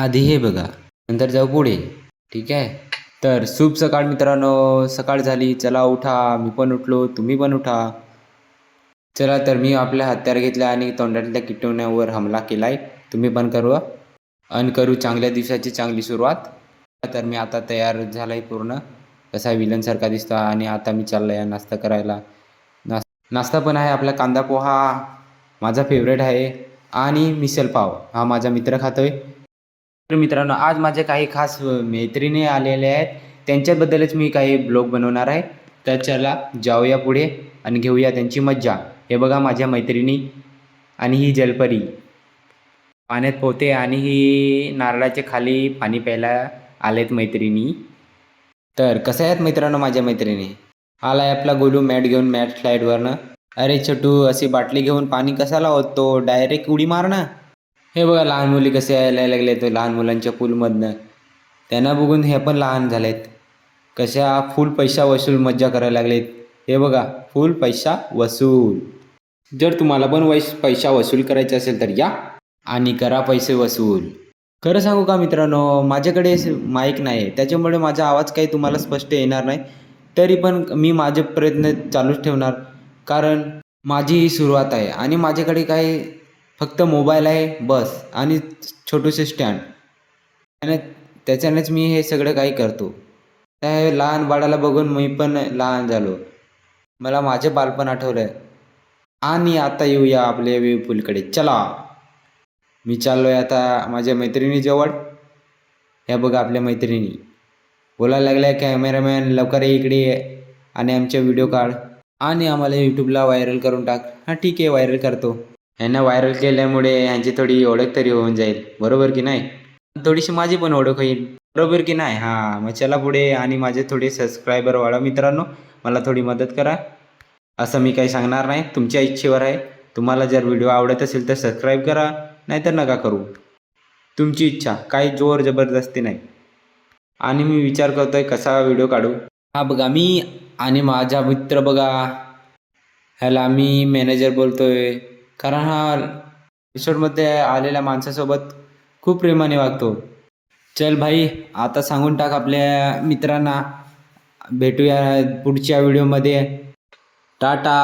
आधी हे बघा, नंतर जाऊ पुढे. ठीक आहे. तर शुभ सकाळ मित्रांनो. सकाळ झाली, चला उठा. मी पण उठलो, तुम्ही पण उठा. चला तर मी आपल्या हत्यार घेतल्या आणि तोंडातल्या किटवण्यावर हमला केलाय. तुम्ही पण करू आणि करू चांगल्या दिवसाची चांगली सुरुवात. तर मी आता तयार झालाय पूर्ण. कसा विलनसारखा दिसतो आणि आता मी चाललोय नाश्ता करायला. नाश्ता पण आहे आपला कांदा पोहा, माझा फेवरेट आहे, आणि मिसल पाव हा माझा मित्र खातोय. तर मित्रांनो, आज माझे काही खास मैत्रिणी आलेले आहेत. त्यांच्याबद्दलच मी काही ब्लॉग बनवणार आहे. तर चला जाऊया पुढे आणि घेऊया त्यांची मज्जा. हे बघा माझ्या मैत्रिणी आणि ही जलपरी पाण्यात पोहते आणि ही नारळाच्या खाली पाणी प्यायला आलेत मैत्रिणी. तर कसे आहेत मित्रांनो माझ्या मैत्रिणी? आलाय आपला गोलू मॅट घेऊन मॅट स्लाईडवरनं. अरे छोटू, अशी बाटली घेऊन पाणी कशाला ओततो? डायरेक्ट उडी मार ना. हे बघा लहान मुली कसे यायला लागले तो लहान मुलांच्या पूलमधनं. त्यांना बघून हे पण लहान झालेत. कशा फुल पैसा वसूल मज्जा करायला लागलेत. हे बघा, फुल पैसा वसूल. जर तुम्हाला पण पैसा वसूल करायचा असेल तर या आणि करा पैसे वसूल. खरं सांगू का मित्रांनो, माझ्याकडे माईक नाही आहे, त्याच्यामुळे माझा आवाज काही तुम्हाला स्पष्ट येणार नाही. तरी पण मी माझे प्रयत्न चालूच ठेवणार, कारण माझी ही सुरुवात आहे आणि माझ्याकडे काय फक्त मोबाईल आहे बस आणि छोटूसे स्टँड, आणि त्याच्यानेच मी हे सगळं काही करतो. त्या लहान बाळाला बघून मी पण लहान झालो. मला माझे बालपण आठवलं. आणि आता येऊया आपल्या वेव पूलकडे. चला, मी चाललोय आता माझ्या मैत्रिणीजवळ. ह्या बघा आपल्या मैत्रिणी बोलायला लागल्या, कॅमेरामॅन लवकर ये इकडे आणि आमच्या व्हिडिओ काढ आणि आम्हाला यूट्यूबला व्हायरल करून टाक. हां ठीक आहे, व्हायरल करतो. ह्यांना व्हायरल केल्यामुळे ह्यांची थोडी ओळख तरी होऊन जाईल, बरोबर की नाही? थोडीशी माझी पण ओळख होईल, बरोबर की नाही? हां, मग चला पुढे आणि माझे थोडे सबस्क्रायबर वाढवा मित्रांनो. मला थोडी मदत करा. असं मी काही सांगणार नाही, तुमच्या इच्छेवर आहे. तुम्हाला जर व्हिडिओ आवडत असेल तर सबस्क्राईब करा, नाहीतर नका करू. तुमची इच्छा, काही जोर जबरदस्ती नाही. आणि मी विचार करतोय कसा व्हिडिओ काढू. हा बघा मी आणि माझा मित्र बघा, ह्याला मी मॅनेजर बोलतोय, कारण हा एपिसोडमध्ये आलेल्या माणसासोबत खूप प्रेमाने वागतो. चल भाई, आता सांगून टाक आपल्या मित्रांना. भेटूया पुढच्या व्हिडिओमध्ये. टाटा.